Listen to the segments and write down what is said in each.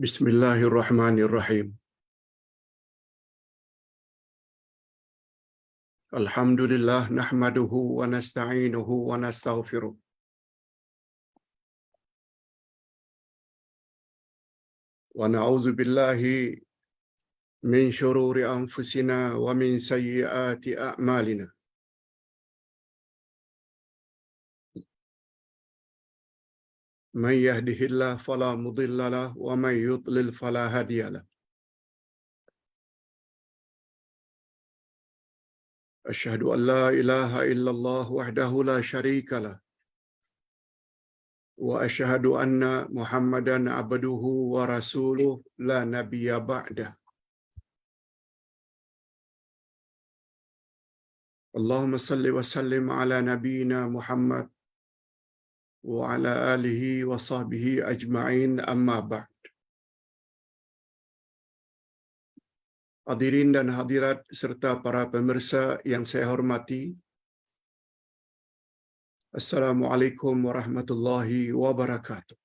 Bismillahirrahmanirrahim. Alhamdulillah nahmaduhu wa nasta'inuhu wa nastaghfiruh. Wa na'udzu billahi min syururi anfusina wa min sayyiati a'malina. Man yahdihillahu fala mudilla lahu wa man yudlil fala hadiya lahu. Asyhadu an la ilaha illallah wahdahu la syarika lah wa asyhadu anna Muhammadan abduhu wa rasuluh la nabiyya ba'dah. Allahumma salli wa sallim ala nabiyyina Muhammad wa ala alihi wa sahbihi ajma'in, amma ba'd. Hadirin dan hadirat serta para pemirsa yang saya hormati, Assalamualaikum warahmatullahi wabarakatuh.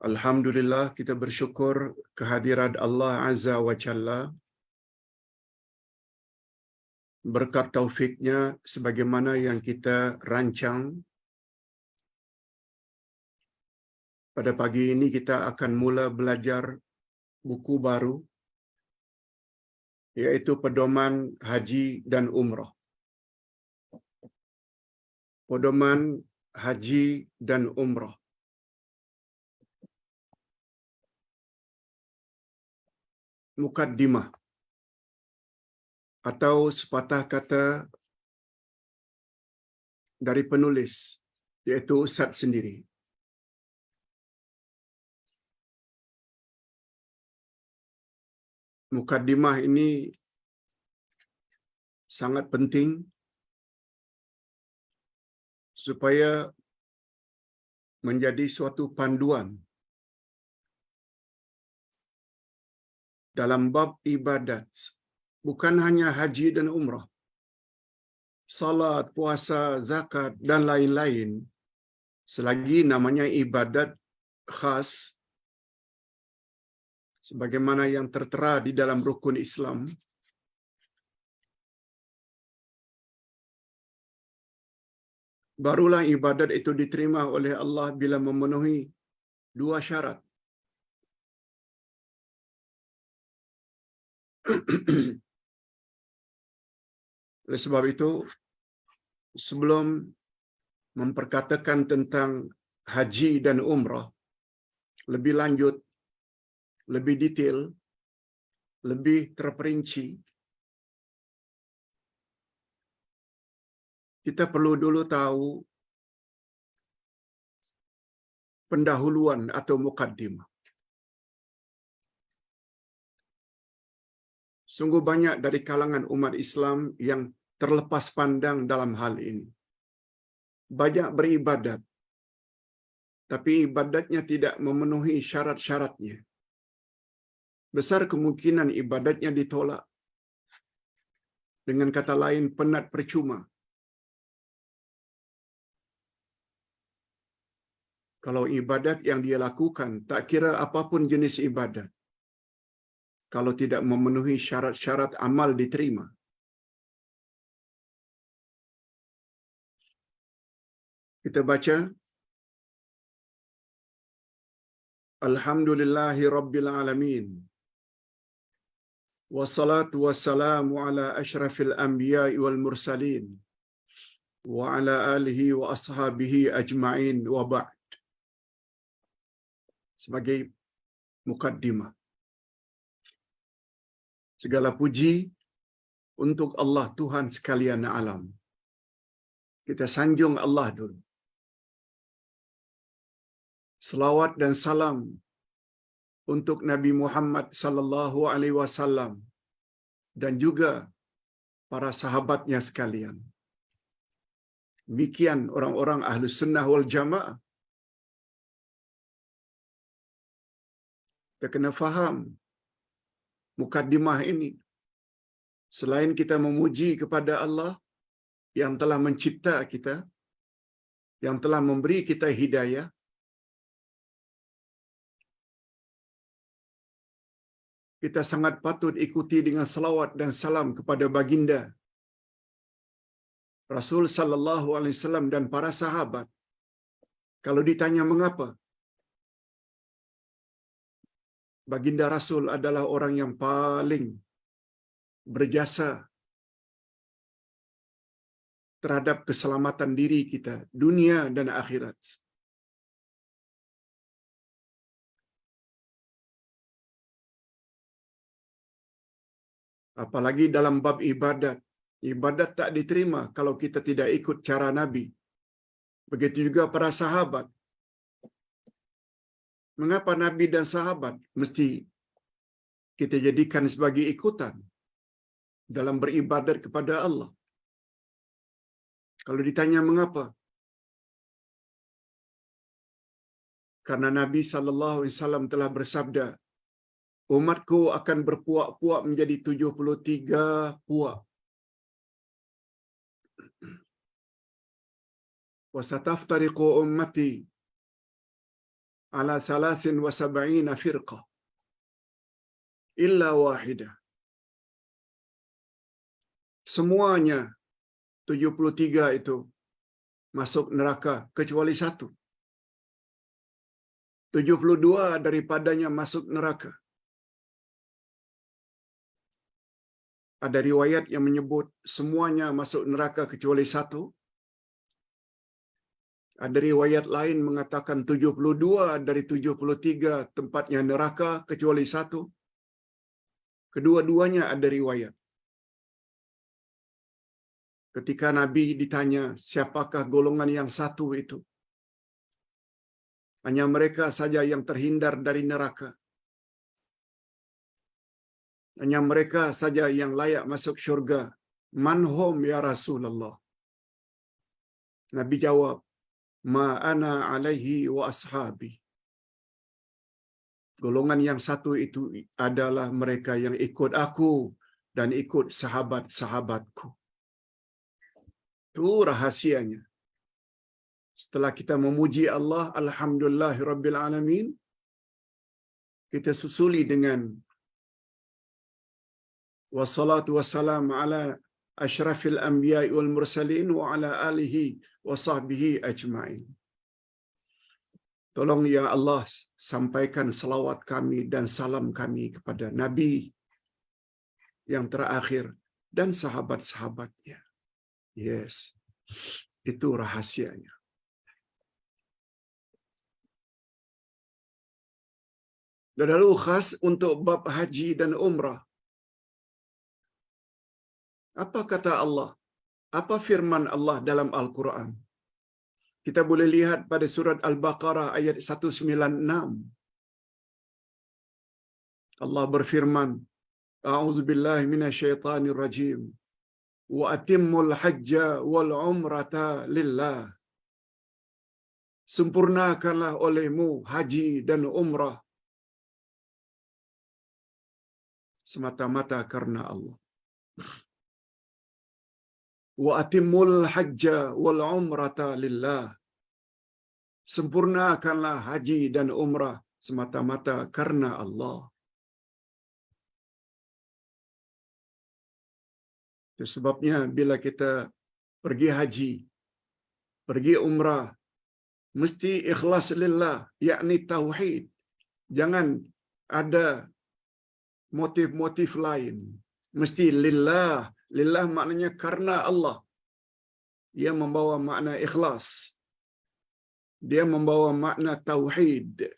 Alhamdulillah, kita bersyukur kehadirat Allah Azza wa Jalla. Berkat taufiknya, sebagaimana yang kita rancang, pada pagi ini kita akan mula belajar buku baru, yaitu Pedoman Haji dan Umrah. Pedoman Haji dan Umrah. Mukaddimah atau sepatah kata dari penulis, yaitu Ustaz sendiri. Mukaddimah ini sangat penting supaya menjadi suatu panduan dalam bab ibadat, bukan hanya haji dan umrah, salat, puasa, zakat dan lain-lain, selagi namanya ibadat khas sebagaimana yang tertera di dalam rukun Islam, barulah ibadat itu diterima oleh Allah bila memenuhi dua syarat. Oleh sebab itu, sebelum memperkatakan tentang haji dan umrah lebih lanjut, lebih detail, lebih terperinci, kita perlu dulu tahu pendahuluan atau mukaddimah. Sungguh banyak dari kalangan umat Islam yang terlepas pandang dalam hal ini. Banyak beribadat, tapi ibadatnya tidak memenuhi syarat-syaratnya. Besar kemungkinan ibadatnya ditolak. Dengan kata lain, penat percuma. Kalau ibadat yang dia lakukan, tak kira apapun jenis ibadat, kalau tidak memenuhi syarat-syarat amal diterima. Kita baca, Alhamdulillahi Rabbil Alamin. Wassalatu wassalamu ala ashrafil anbiya'i wal mursalin. Wa ala alihi wa ashabihi ajma'in wa ba'd. Sebagai mukaddimah, segala puji untuk Allah Tuhan sekalian alam. Kita sanjung Allah dulu. Selawat dan salam untuk Nabi Muhammad sallallahu alaihi wasallam dan juga para sahabatnya sekalian. Demikian orang-orang Ahlus Sunnah wal Jamaah. Kita kena faham mukaddimah ini. Selain kita memuji kepada Allah yang telah mencipta kita, yang telah memberi kita hidayah, kita sangat patut ikuti dengan salawat dan salam kepada baginda Rasul sallallahu alaihi wasallam dan para sahabat. Kalau ditanya mengapa? Baginda Rasul adalah orang yang paling berjasa terhadap keselamatan diri kita, dunia dan akhirat. Apalagi dalam bab ibadat. Ibadat tak diterima kalau kita tidak ikut cara Nabi. Begitu juga para sahabat. Mengapa Nabi dan sahabat mesti kita jadikan sebagai ikutan dalam beribadat kepada Allah? Kalau ditanya mengapa? Karena Nabi sallallahu alaihi wasallam telah bersabda, umatku akan berpuak-puak menjadi 73 puak. Wa sataftariqu ummati ala 73 firqah illa wahidah. Semuanya 73 itu masuk neraka kecuali satu. 72 daripadanya masuk neraka. Ada riwayat yang menyebut semuanya masuk neraka kecuali satu. Ada riwayat lain mengatakan 72 dari 73 tempatnya neraka kecuali satu. Kedua-duanya ada riwayat. Ketika Nabi ditanya siapakah golongan yang satu itu, hanya mereka saja yang terhindar dari neraka. Hanya mereka saja yang layak masuk syurga. Manhum ya Rasulullah. Nabi jawab, ma ana alaihi wa ashabi. Golongan yang satu itu adalah mereka yang ikut aku dan ikut sahabat-sahabatku. Itu rahasianya. Setelah kita memuji Allah, alhamdulillahirabbil alamin, kita susuli dengan wassalatu wassalam ala asyrafil anbiya'i wal mursalin wa ala alihi wa sahbihi ajma'in. Tolong ya Allah sampaikan selawat kami dan salam kami kepada Nabi yang terakhir dan sahabat-sahabatnya. Yes, itu rahasianya. Dan lalu khas untuk bab haji dan umrah. Apa kata Allah? Apa firman Allah dalam Al-Quran? Kita boleh lihat pada surat Al-Baqarah ayat 196. Allah berfirman, A'udzubillahi minasyaitanir rajim. Wa atimmul hajja wal umrata lillah. Sempurnakanlah olehmu haji dan umrah semata-mata karena Allah. Wa atimmul hajja wal umrata lillah. Sempurnakanlah haji dan umrah semata-mata karena Allah. Itu sebabnya bila kita pergi haji, pergi umrah, mesti ikhlas lillah, yakni tauhid. Jangan ada motif-motif lain. Mesti lillah. Lillah maknanya karena Allah. Dia membawa makna ikhlas. Dia membawa makna tauhid.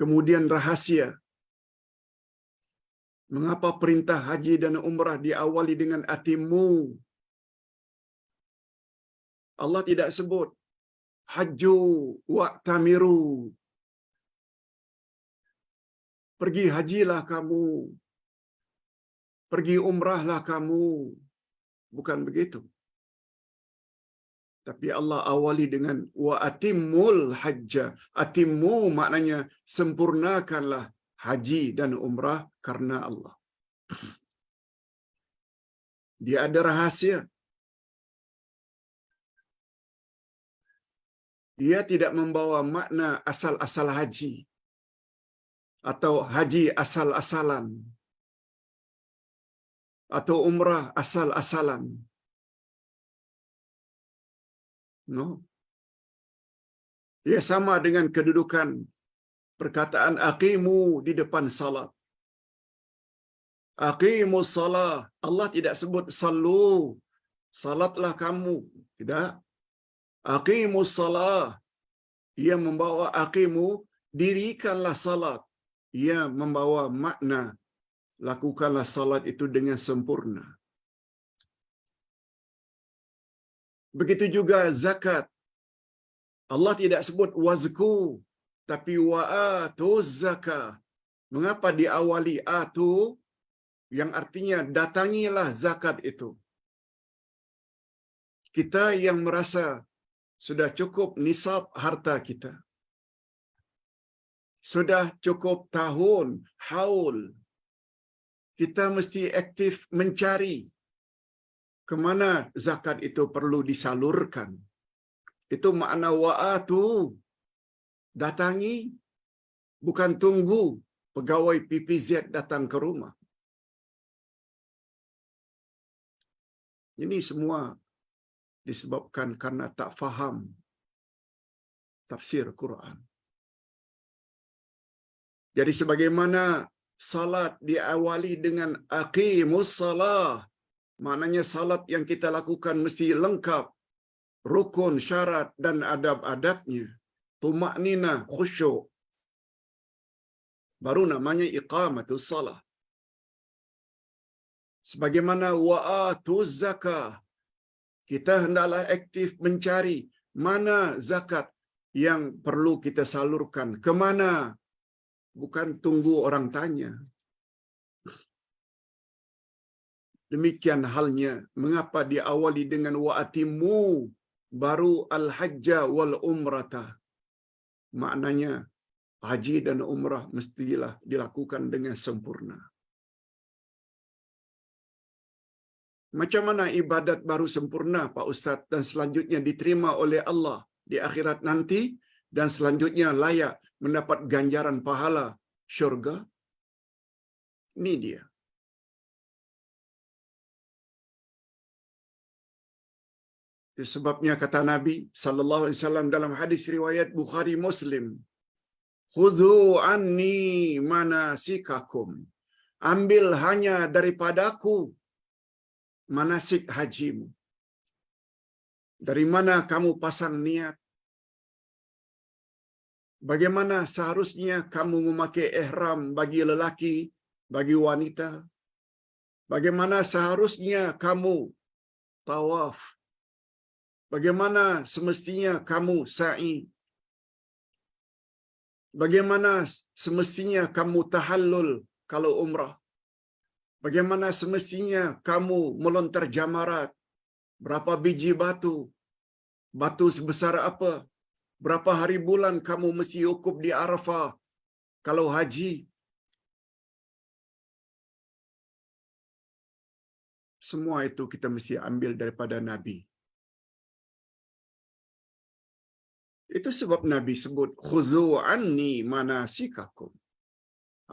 Kemudian rahasia. Mengapa perintah haji dan umrah diawali dengan atimu? Allah tidak sebut hajju wa'tamiru. Pergi hajilah kamu. Pergi umrahlah kamu. Bukan begitu. Tapi Allah awali dengan wa atimmul hajja. Atimmu maknanya sempurnakanlah haji dan umrah karena Allah. Dia ada rahasia. Dia tidak membawa makna asal-asal haji. atau haji asal-asalan atau umrah asal-asalan. No. Ia sama dengan kedudukan perkataan aqimu di depan salat. Aqimus salah. Allah tidak sebut sallu. Salatlah kamu. Tidak. Aqimus salah. Ia membawa aqimu, dirikanlah salat. Ia membawa makna lakukanlah salat itu dengan sempurna. Begitu juga zakat. Allah tidak sebut wazku, tapi wa'atuz zakah. Mengapa diawali atu yang artinya datangilah zakat itu? Kita yang merasa sudah cukup nisab harta kita, sudah cukup tahun haul, kita mesti aktif mencari ke mana zakat itu perlu disalurkan. Itu makna wa'atu. Datangi, bukan tunggu pegawai PPZ datang ke rumah. Ini semua disebabkan karena tak faham tafsir Quran. Jadi sebagaimana salat diawali dengan aqimus salah, maknanya salat yang kita lakukan mesti lengkap rukun, syarat dan adab-adabnya. Tumaknina, khusyuk. Baru namanya iqamatus salah. Sebagaimana wa'atuz zakah, kita hendaklah aktif mencari mana zakat yang perlu kita salurkan, ke mana, bukan tunggu orang tanya. Demikian halnya mengapa diawali dengan wa'atimu, baru al-hajja wal umrata. Maknanya haji dan umrah mestilah dilakukan dengan sempurna. Macam mana ibadat baru sempurna, Pak Ustaz, dan selanjutnya diterima oleh Allah di akhirat nanti, dan selanjutnya layak mendapat ganjaran pahala syurga? Ini dia. Itu sebabnya kata Nabi sallallahu alaihi wasallam dalam hadis riwayat Bukhari Muslim, "Khudhu anni manasikakum." Ambil hanya daripadaku manasik hajimu. Dari mana kamu pasang niat? Bagaimana seharusnya kamu memakai ihram bagi lelaki, bagi wanita? Bagaimana seharusnya kamu tawaf? Bagaimana semestinya kamu sa'i? Bagaimana semestinya kamu tahallul kalau umrah? Bagaimana semestinya kamu melontar jamarat? Berapa biji batu? Batu sebesar apa? Berapa hari bulan kamu mesti wukuf di Arafah kalau haji? Semua itu kita mesti ambil daripada Nabi. Itu sebab Nabi sebut khuzu anni manasikakum.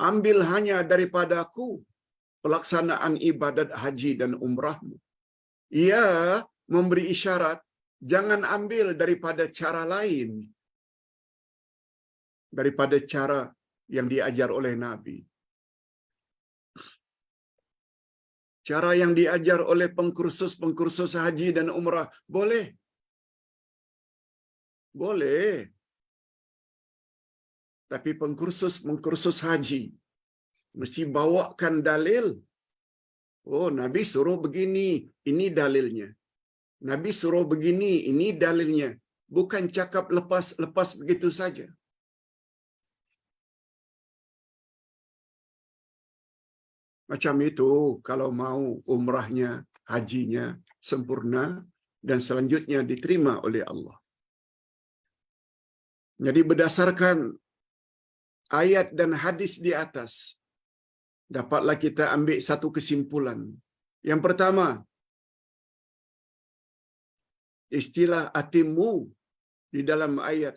Ambil hanya daripadaku pelaksanaan ibadat haji dan umrahmu. Ia memberi isyarat jangan ambil daripada cara lain daripada cara yang diajar oleh Nabi. Cara yang diajar oleh pengkursus-pengkursus haji dan umrah boleh. Boleh. Tapi pengkursus haji mesti bawakan dalil. Oh, Nabi suruh begini, ini dalilnya. Nabi suruh begini, ini dalilnya. Bukan cakap lepas begitu saja. Macam itu kalau mau umrahnya, hajinya sempurna dan selanjutnya diterima oleh Allah. Jadi berdasarkan ayat dan hadis di atas, dapatlah kita ambil satu kesimpulan. Yang pertama, istilah atimmu di dalam ayat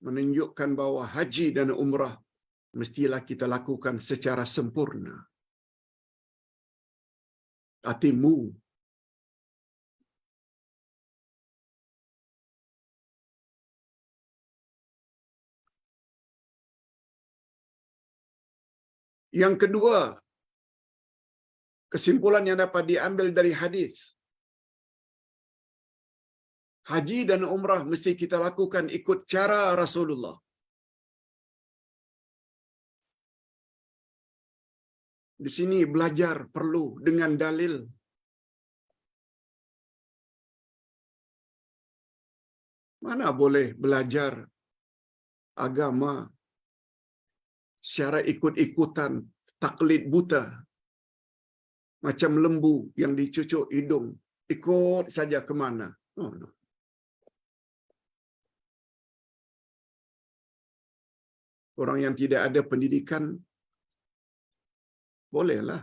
menunjukkan bahawa haji dan umrah mestilah kita lakukan secara sempurna. Atimu. Yang kedua, kesimpulan yang dapat diambil dari hadis, haji dan umrah mesti kita lakukan ikut cara Rasulullah. Di sini belajar perlu dengan dalil. Mana boleh belajar agama secara ikut-ikutan, taklid buta. Macam lembu yang dicucuk hidung, ikut saja ke mana. Oh, no. Orang yang tidak ada pendidikan, bolehlah.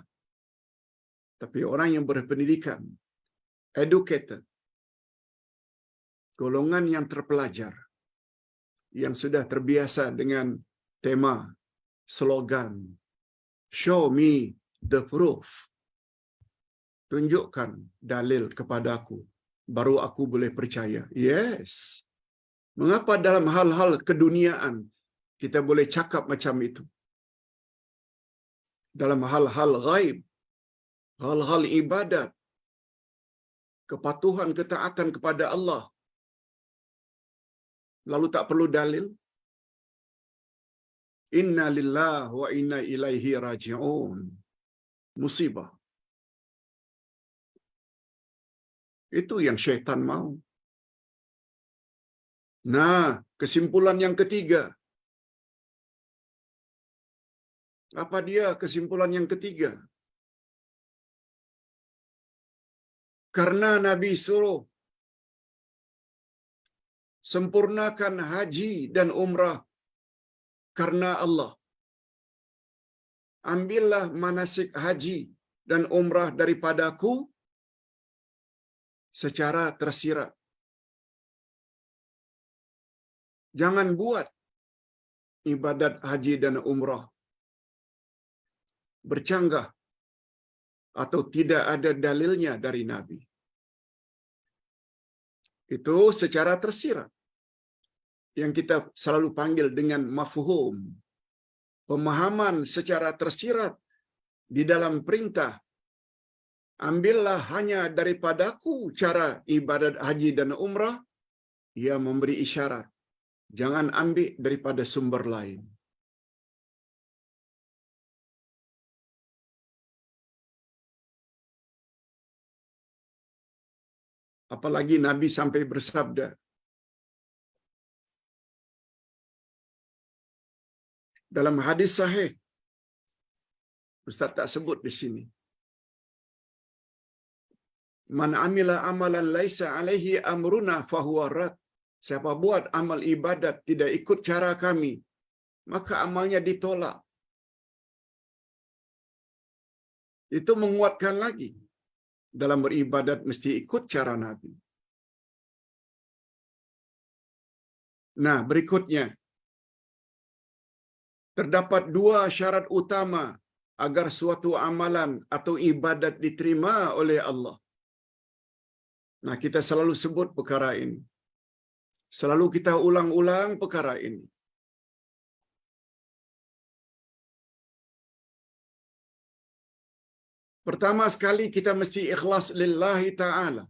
Tapi orang yang berpendidikan, educated, golongan yang terpelajar, yang sudah terbiasa dengan tema, slogan, show me the proof. Tunjukkan dalil kepadaku, baru aku boleh percaya. Yes. Mengapa dalam hal-hal keduniaan kita boleh cakap macam itu? Dalam hal-hal ghaib, hal-hal ibadat, kepatuhan, ketaatan kepada Allah, lalu tak perlu dalil? Inna lillahi wa inna ilaihi raji'un. Musibah. Itu yang syaitan mau. Nah, kesimpulan yang ketiga. Apa dia kesimpulan yang ketiga? Karena Nabi suruh sempurnakan haji dan umrah karena Allah. Ambillah manasik haji dan umrah daripadaku secara tersirat. Jangan buat ibadat haji dan umrah bercanggah atau tidak ada dalilnya dari Nabi. Itu secara tersirat. Yang kita selalu panggil dengan mafhum. Pemahaman secara tersirat di dalam perintah. Ambillah hanya daripadaku cara ibadat haji dan umrah. Ia memberi isyarat. Jangan ambil daripada sumber lain. Apalagi Nabi sampai bersabda, dalam hadis sahih, Ustaz tak sebut di sini. Man amila amalan laisa alaihi amruna fahuwa rad. Siapa buat amal ibadat tidak ikut cara kami, maka amalnya ditolak. Itu menguatkan lagi. Dalam beribadat mesti ikut cara Nabi. Nah, berikutnya. Terdapat dua syarat utama agar suatu amalan atau ibadat diterima oleh Allah. Nah, kita selalu sebut perkara ini. Selalu kita ulang-ulang perkara ini. Pertama sekali kita mesti ikhlas lillahi ta'ala.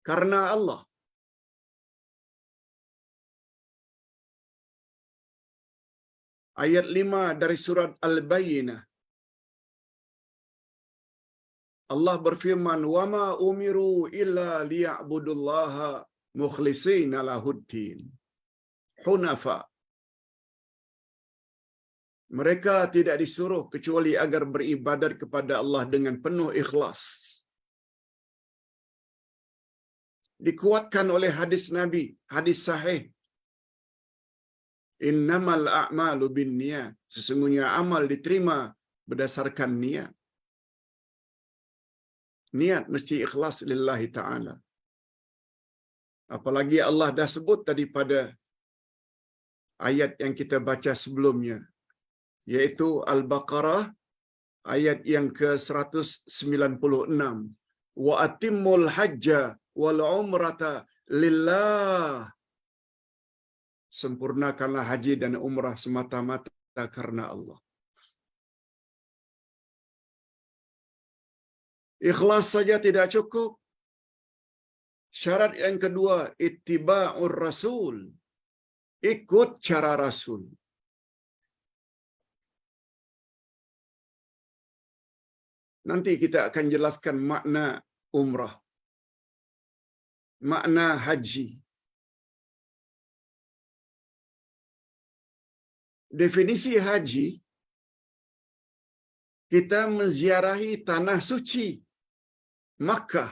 Karena Allah. Ayat 5 dari surat Al-Bayyinah. Allah berfirman, "Wama umiru illa liya'budullaha mukhlishina lahuddin hunafa." Mereka tidak disuruh kecuali agar beribadat kepada Allah dengan penuh ikhlas. Dikuatkan oleh hadis Nabi, hadis sahih. Innamal a'malu binniyat. Sesungguhnya amal diterima berdasarkan niat. Niat mesti ikhlas lillahi ta'ala. Apalagi Allah dah sebut tadi pada ayat yang kita baca sebelumnya. yaitu Al-Baqarah ayat yang ke-196. Wa atimmul hajja wal umrata lillah. Sempurnakanlah haji dan umrah semata-mata karena Allah. Ikhlas saja tidak cukup. Syarat yang kedua, ittiba'ur rasul. Ikut cara Rasul. Nanti kita akan jelaskan makna umrah, makna haji. Definisi haji, kita menziarahi tanah suci Makkah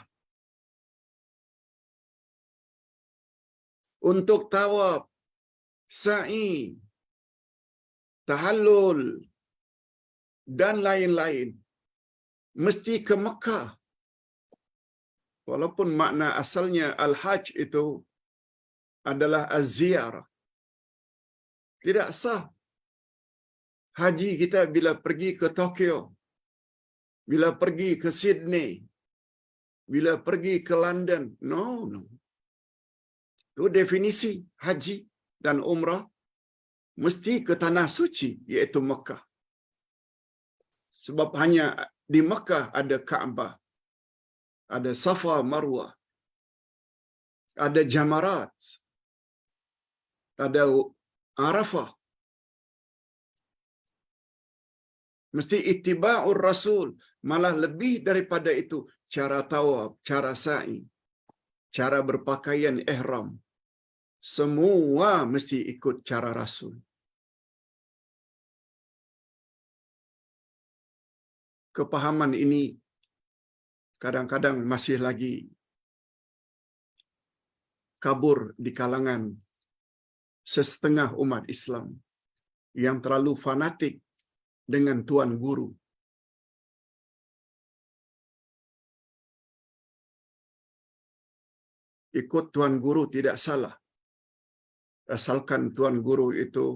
untuk tawaf, sa'i, tahallul dan lain-lain. Mesti ke Makkah. Walaupun makna asalnya al-hajj itu adalah az-ziyarah. Tidak sah haji kita bila pergi ke Tokyo, bila pergi ke Sydney, bila pergi ke London. No. Itu definisi haji dan umrah mesti ke tanah suci, iaitu Mekah. Sebab hanya di Mekah ada Kaabah, ada Safa Marwah, ada Jamarat, ada Arafah. Mesti ittiba'ur rasul, malah lebih daripada itu, cara tawaf, cara sa'i, cara berpakaian ihram. Semua mesti ikut cara Rasul. Kepahaman ini kadang-kadang masih lagi kabur di kalangan setengah umat Islam yang terlalu fanatik dengan tuan guru. Ikut tuan guru tidak salah, asalkan tuan guru itu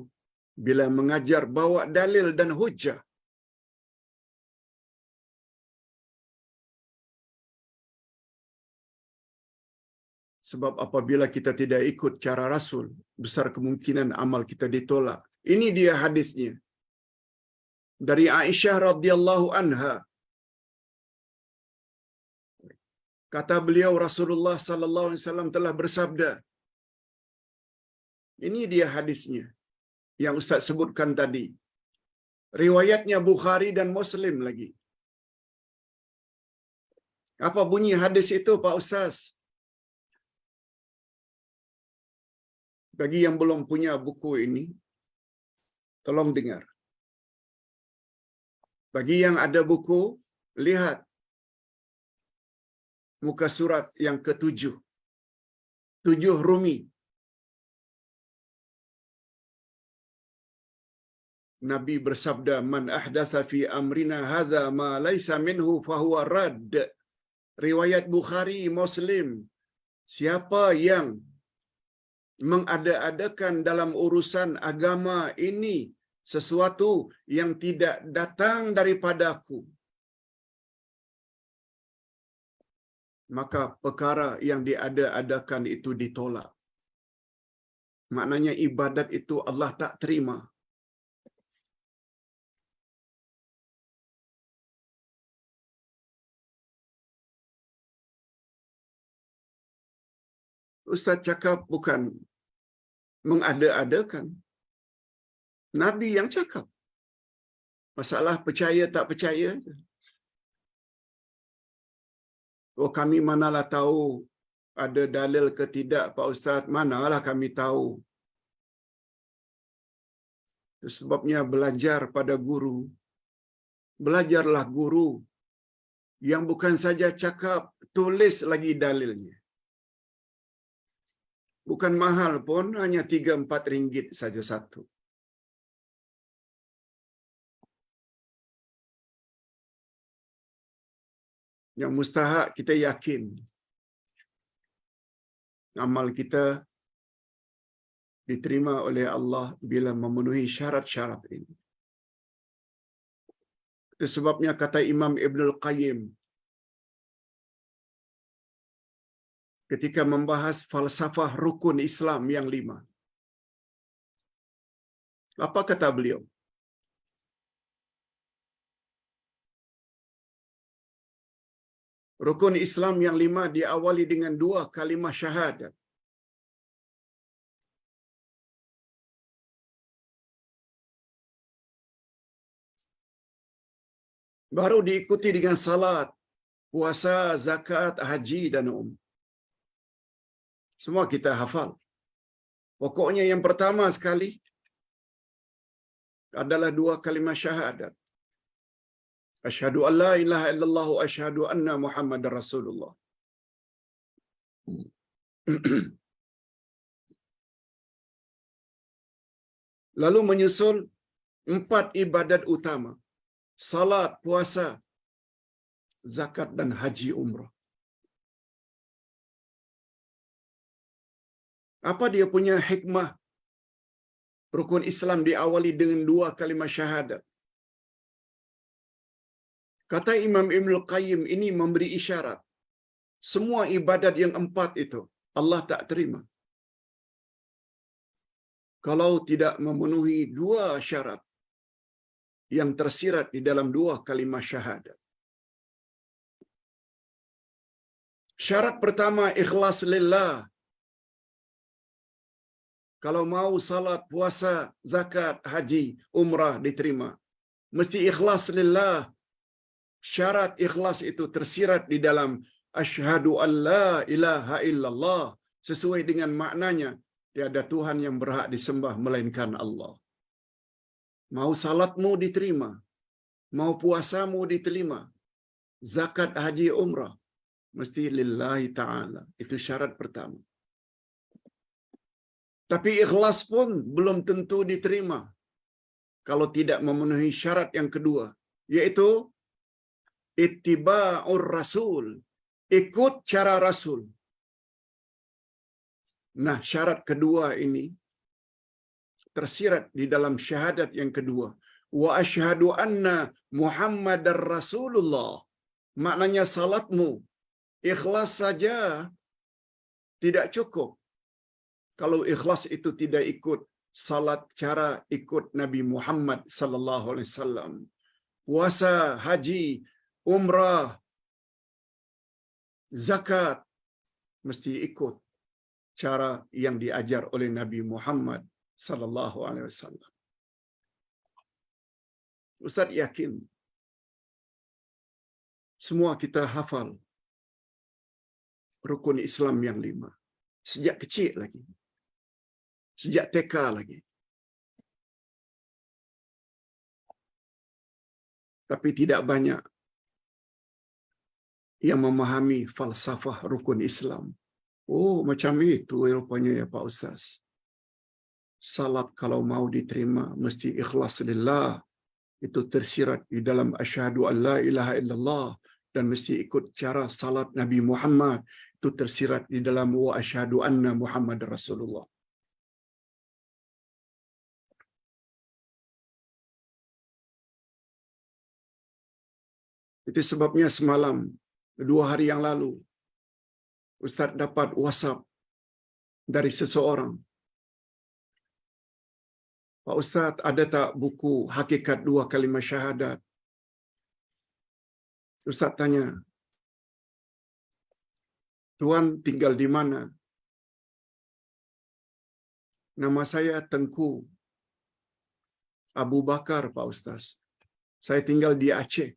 bila mengajar bawa dalil dan hujjah. Sebab apabila kita tidak ikut cara Rasul, besar kemungkinan amal kita ditolak. Ini dia hadisnya. Dari Aisyah radhiyallahu anha. Kata beliau, Rasulullah sallallahu alaihi wasallam telah bersabda. Ini dia hadisnya yang Ustaz sebutkan tadi. Riwayatnya Bukhari dan Muslim lagi. Apa bunyi hadis itu, Pak Ustaz? Bagi yang belum punya buku ini, tolong dengar. Bagi yang ada buku, lihat muka surat yang ke-7. 7 Rumi. Nabi bersabda, "Man ahdatha fi amrina hadza ma laisa minhu fahuwa radd." Riwayat Bukhari, Muslim. Siapa yang mengada-adakan dalam urusan agama ini sesuatu yang tidak datang daripadaku, maka perkara yang diada-adakan itu ditolak. Maknanya ibadat itu Allah tak terima. Ustaz cakap bukan mengada-adakan. Nabi yang cakap. Masalah percaya tak percaya. Oh, kami manalah tahu ada dalil ke tidak, Pak Ustaz. Manalah kami tahu. Sebabnya belajar pada guru. Belajarlah guru yang bukan saja cakap, tulis lagi dalilnya. Bukan mahal pun, hanya 3-4 ringgit saja satu. Yang mustahak kita yakin amal kita diterima oleh Allah bila memenuhi syarat-syarat ini. Itu sebabnya kata Imam Ibnul Qayyim ketika membahas falsafah rukun Islam yang 5. Apa kata beliau? Rukun Islam yang 5 diawali dengan 2 kalimah syahadat. Baru diikuti dengan salat, puasa, zakat, haji dan semua kita hafal. Pokoknya yang pertama sekali adalah 2 kalimah syahadat. Asyhadu an la ilaha illallah wa asyhadu anna Muhammadar Rasulullah. Lalu menyusul 4 ibadat utama. Salat, puasa, zakat dan haji umrah. Apa dia punya hikmah? Rukun Islam diawali dengan 2 kalimah syahadat. Kata Imam Ibnul Qayyim, ini memberi isyarat. Semua ibadat yang 4 itu Allah tak terima kalau tidak memenuhi 2 syarat yang tersirat di dalam 2 kalimah syahadat. Syarat pertama, ikhlas lillah. Kalau mau salat, puasa, zakat, haji, umrah diterima, mesti ikhlas lillah. Syarat ikhlas itu tersirat di dalam asyhadu an la ilaha illallah, sesuai dengan maknanya, tiada Tuhan yang berhak disembah melainkan Allah. Mau salatmu diterima, mau puasamu diterima, zakat, haji, umrah, mesti lillahi ta'ala. Itu syarat pertama. Tapi ikhlas pun belum tentu diterima kalau tidak memenuhi syarat yang kedua, yaitu ittiba'ur rasul, ikut cara Rasul. Nah, syarat kedua ini tersirat di dalam syahadat yang kedua. Wa asyhadu anna Muhammadar Rasulullah. Maknanya salatmu, ikhlas saja tidak cukup. Kalau ikhlas itu tidak ikut salat cara ikut Nabi Muhammad sallallahu alaihi wasallam. Puasa, haji, umrah, zakat mesti ikut cara yang diajar oleh Nabi Muhammad sallallahu alaihi wasallam. Ustaz yakin semua kita hafal rukun Islam yang 5 sejak kecil lagi. Sejak TK lagi. Tapi tidak banyak yang memahami falsafah rukun Islam. Oh, macam itu rupanya ya Pak Ustaz. Salat kalau mau diterima mesti ikhlas lillah. Itu tersirat di dalam asyhadu an la ilaha illallah, dan mesti ikut cara salat Nabi Muhammad. Itu tersirat di dalam wa asyhadu anna Muhammadar Rasulullah. Itu sebabnya semalam, 2 hari yang lalu, Ustaz dapat WhatsApp dari seseorang. Pak Ustaz, ada tak buku Hakikat 2 Kalimah Syahadat? Ustaz tanya, Tuan tinggal di mana? Nama saya Tengku Abu Bakar, Pak Ustaz. Saya tinggal di Aceh.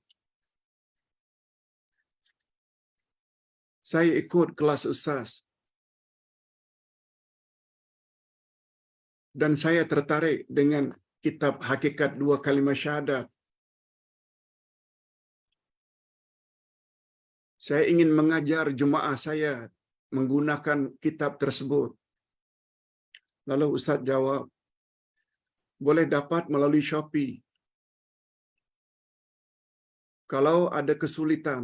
Saya ikut kelas Ustaz. Dan saya tertarik dengan kitab Hakikat 2 Kalimah Syahadat. Saya ingin mengajar jemaah saya menggunakan kitab tersebut. Lalu Ustaz jawab, boleh dapat melalui Shopee. Kalau ada kesulitan,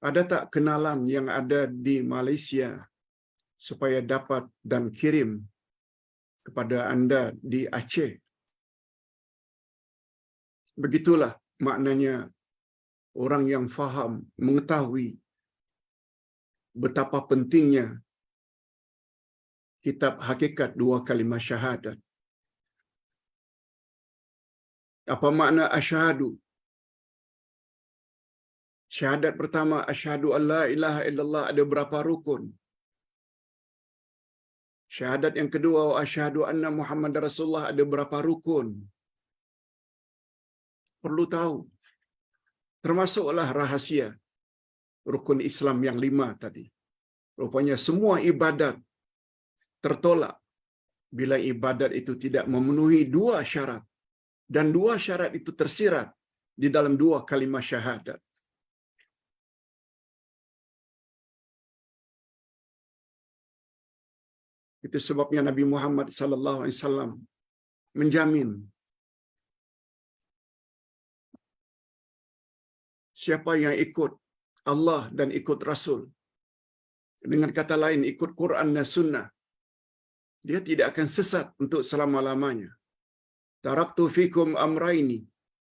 ada tak kenalan yang ada di Malaysia supaya dapat dan kirim kepada anda di Aceh? Begitulah maknanya orang yang faham, mengetahui betapa pentingnya kitab hakikat dua kalimah syahadat. Apa makna asyhadu? Syahadat pertama, asyhadu an la ilaha illallah, ada berapa rukun? Syahadat yang kedua, asyhadu anna Muhammad Rasulullah, ada berapa rukun? Perlu tahu. Termasuklah rahasia rukun Islam yang 5 tadi. Rupanya semua ibadat tertolak bila ibadat itu tidak memenuhi 2 syarat. Dan 2 syarat itu tersirat di dalam 2 kalimah syahadat. Itu sebabnya Nabi Muhammad sallallahu alaihi wasallam menjamin siapa yang ikut Allah dan ikut Rasul, dengan kata lain ikut Quran dan Sunnah, dia tidak akan sesat untuk selama-lamanya. Taraktu fikum amraini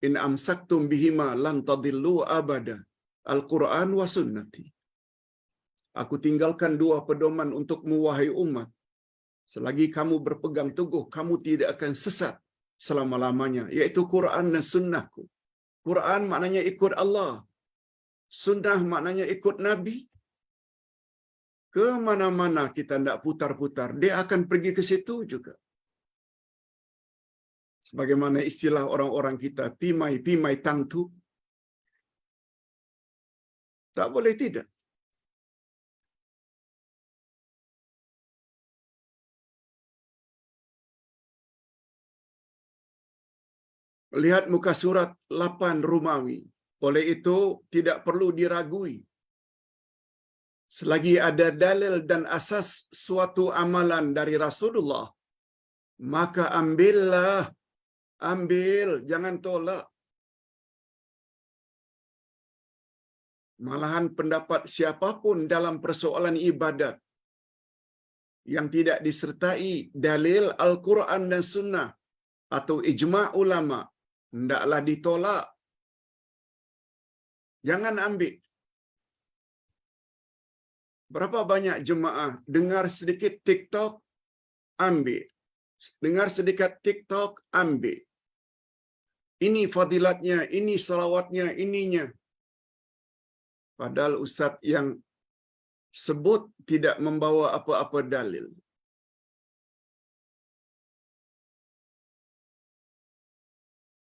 in amsaktum bihima lan tadillu abada, Al-Quran wa sunnati. Aku tinggalkan 2 pedoman untukmu wahai umat. Selagi kamu berpegang teguh, kamu tidak akan sesat selama-lamanya, yaitu Quran dan Sunnahku. Quran maknanya ikut Allah. Sunnah maknanya ikut Nabi. Ke mana-mana kita tidak putar-putar, dia akan pergi ke situ juga. Sebagaimana istilah orang-orang kita, pimai tangtu. Tak boleh tidak. Lihat muka surat 8 Romawi. Oleh itu tidak perlu diragui. Selagi ada dalil dan asas suatu amalan dari Rasulullah, maka ambillah. Ambil, jangan tolak. Malahan pendapat siapapun dalam persoalan ibadat yang tidak disertai dalil Al-Quran dan Sunnah atau ijma' ulama, hendaklah ditolak. Jangan ambil. Berapa banyak jemaah dengar sedikit TikTok, ambil. Dengar sedikit TikTok, ambil. Ini fadilatnya, ini salawatnya, ininya. Padahal ustaz yang sebut tidak membawa apa-apa dalil.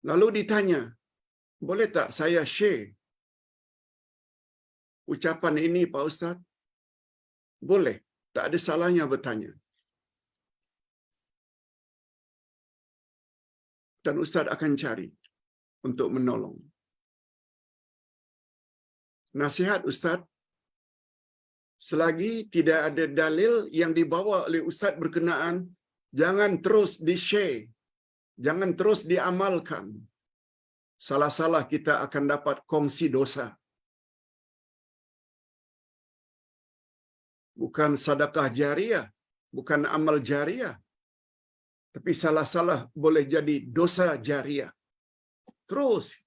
Lalu ditanya, boleh tak saya share ucapan ini Pak Ustaz? Boleh, tak ada salahnya bertanya. Dan Ustaz akan cari untuk menolong. Nasihat Ustaz, selagi tidak ada dalil yang dibawa oleh Ustaz berkenaan, jangan terus di-share, jangan terus diamalkan. Salah-salah kita akan dapat kongsi dosa. Bukan sedekah jariah, bukan amal jariah, tapi salah-salah boleh jadi dosa jariah. Terus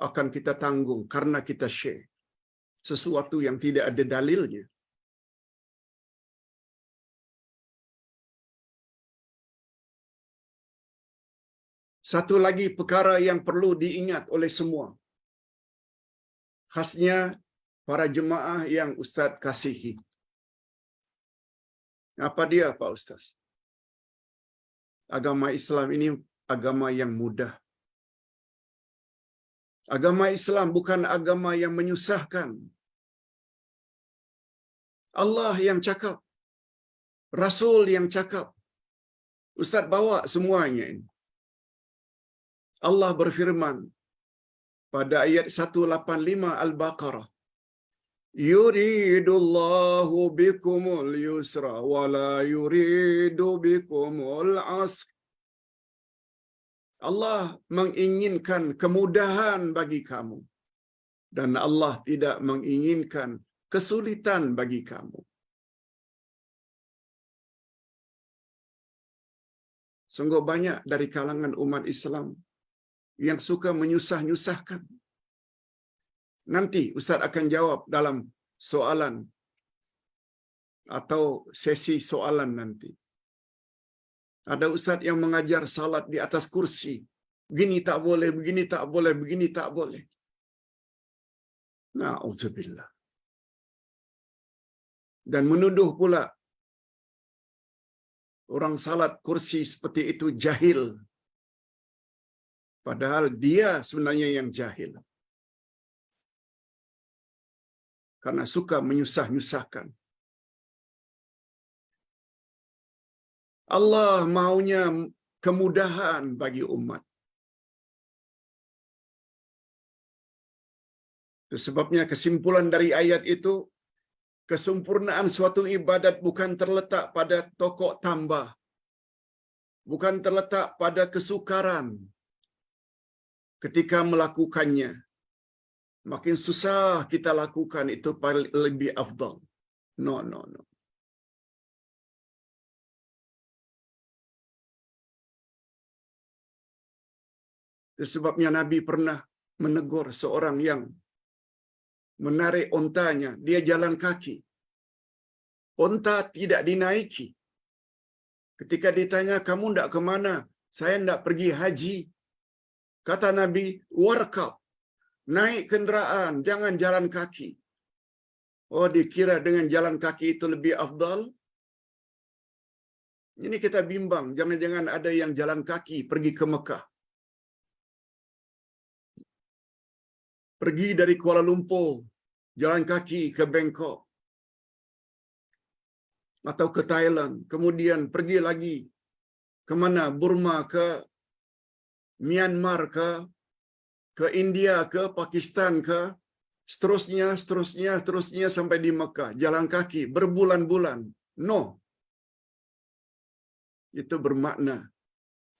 akan kita tanggung karena kita share sesuatu yang tidak ada dalilnya. Satu lagi perkara yang perlu diingat oleh semua, khasnya para jemaah yang Ustaz kasihi. Apa dia Pak Ustaz? Agama Islam ini agama yang mudah. Agama Islam bukan agama yang menyusahkan. Allah yang cakap, Rasul yang cakap. Ustaz bawa semuanya ini. Allah berfirman pada ayat 185 Al-Baqarah, yuridullahu bikumul yusra wa la yuridu bikumul asr. Allah menginginkan kemudahan bagi kamu dan Allah tidak menginginkan kesulitan bagi kamu. Sungguh banyak dari kalangan umat Islam yang suka menyusah-nyusahkan? Nanti Ustaz akan jawab dalam soalan atau sesi soalan nanti. Ada ustaz yang mengajar salat di atas kursi. Begini tak boleh, begini tak boleh, begini tak boleh. Na'udzubillah. Dan menuduh pula orang salat kursi seperti itu jahil. Padahal dia sebenarnya yang jahil. Karena suka menyusah-nyusahkan. Allah maunya kemudahan bagi umat. Itu sebabnya kesimpulan dari ayat itu, kesempurnaan suatu ibadat bukan terletak pada tokok tambah. Bukan terletak pada kesukaran ketika melakukannya. Makin susah kita lakukan, itu lebih afdal. No. Itu sebabnya Nabi pernah menegur seorang yang menarik ontanya. Dia jalan kaki. Onta tidak dinaiki. Ketika ditanya, kamu tidak ke mana? Saya tidak pergi haji. Kata Nabi, warkab. Naik kenderaan, jangan jalan kaki. Oh, dikira dengan jalan kaki itu lebih afdal? Ini kita bimbang. Jangan-jangan ada yang jalan kaki pergi ke Mekah. Pergi dari Kuala Lumpur, jalan kaki ke Bangkok. Atau ke Thailand. Kemudian pergi lagi ke mana? Burma ke Myanmar ke India ke Pakistan ke seterusnya sampai di Mekah. Jalan kaki berbulan-bulan. No. Itu bermakna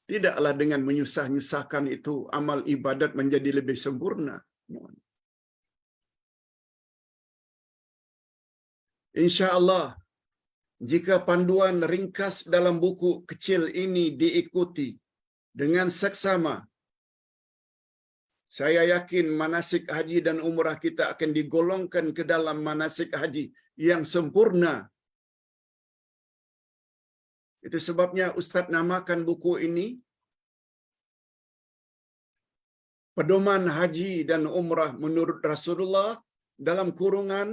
tidaklah dengan menyusah-nyusahkan itu amal ibadat menjadi lebih sempurna. InsyaAllah, jika panduan ringkas dalam buku kecil ini diikuti dengan seksama, saya yakin manasik haji dan umrah kita akan digolongkan ke dalam manasik haji yang sempurna. Itu sebabnya Ustaz namakan buku ini Pedoman Haji dan Umrah menurut Rasulullah dalam kurungan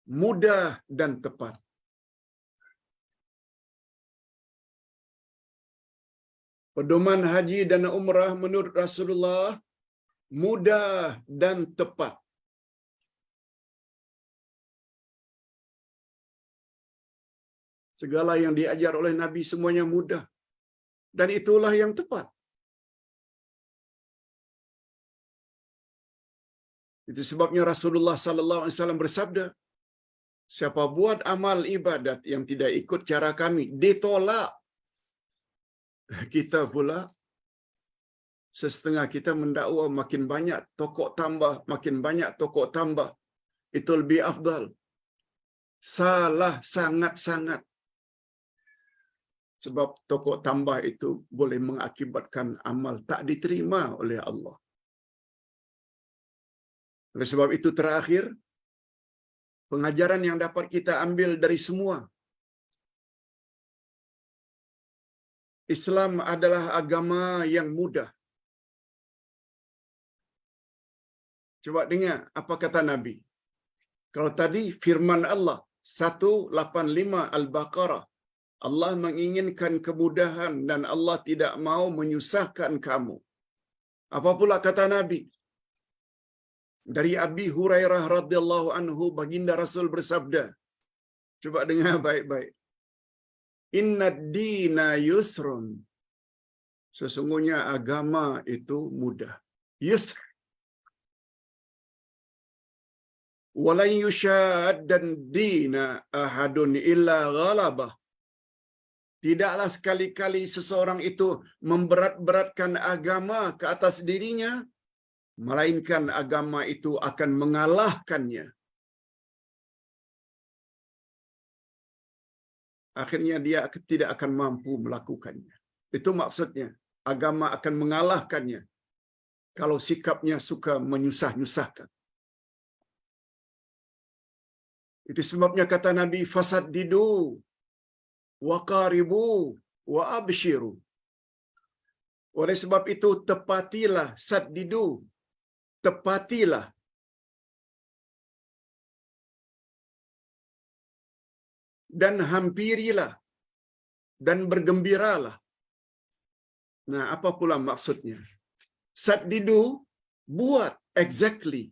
mudah dan tepat. Pedoman Haji dan Umrah menurut Rasulullah mudah dan tepat. Segala yang diajar oleh Nabi semuanya mudah. Dan itulah yang tepat. Itu sebabnya Rasulullah sallallahu alaihi wasallam bersabda, siapa buat amal ibadat yang tidak ikut cara kami, ditolak. Kita pula sesetengah kita mendakwa makin banyak tokok tambah, makin banyak tokok tambah. Itu lebih afdal. Salah sangat-sangat. Sebab tokok tambah itu boleh mengakibatkan amal tak diterima oleh Allah. Oleh sebab itu terakhir, pengajaran yang dapat kita ambil dari semua, Islam adalah agama yang mudah. Coba dengar apa kata Nabi. Kalau tadi firman Allah 185 Al-Baqarah, Allah menginginkan kemudahan dan Allah tidak mau menyusahkan kamu. Apa pula kata Nabi? Dari Abi Hurairah radhiyallahu anhu, baginda Rasul bersabda. Coba dengar baik-baik. Inna dina yusrun. Sesungguhnya agama itu mudah. Yusr. Walan yushaddan dina ahadun illa ghalabah. Tidaklah sekali-kali seseorang itu memberat-beratkan agama ke atas dirinya, melainkan agama itu akan mengalahkannya. Akhirnya dia tidak akan mampu melakukannya. Itu maksudnya. agama akan mengalahkannya kalau sikapnya suka menyusah-nyusahkan. Itu sebabnya kata Nabi, fasaddidu wa qaribu wa abshiru. Oleh sebab itu tepatilah, saddidu, tepatilah. Dan hampirilah dan bergembiralah. Nah, apa pula maksudnya? Saddidu, buat exactly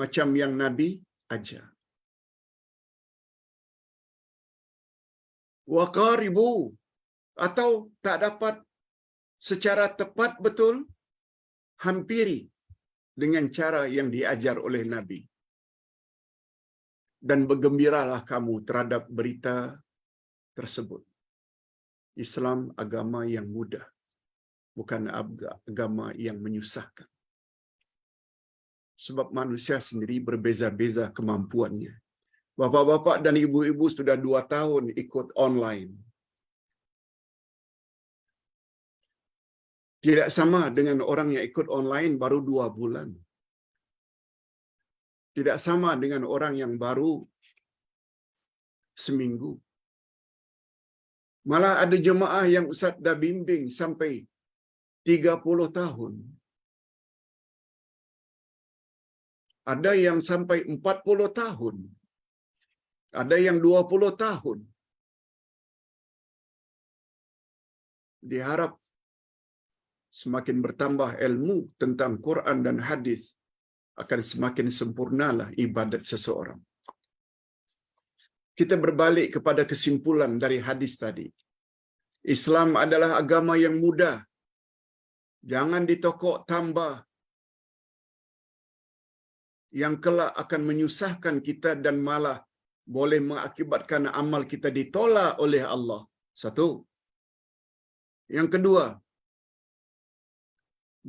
macam yang Nabi ajar. Wa qaribu, atau tak dapat secara tepat betul, hampiri dengan cara yang diajar oleh Nabi. Dan bergembiralah kamu terhadap berita tersebut. Islam agama yang mudah, bukan agama yang menyusahkan. Sebab manusia sendiri berbeza-beza kemampuannya. Bapak-bapak dan ibu-ibu sudah 2 tahun ikut online. Tidak sama dengan orang yang ikut online baru 2 bulan. Tidak sama dengan orang yang baru seminggu. Malah ada jemaah yang Ustaz dah bimbing sampai 30 tahun. Ada yang sampai 40 tahun. Ada yang 20 tahun. Diharap semakin bertambah ilmu tentang Quran dan hadis, akan semakin sempurnalah ibadat seseorang. Kita berbalik kepada kesimpulan dari hadis tadi. Islam adalah agama yang mudah. Jangan ditokok tambah yang kelak akan menyusahkan kita dan malah boleh mengakibatkan amal kita ditolak oleh Allah. Satu. Yang kedua,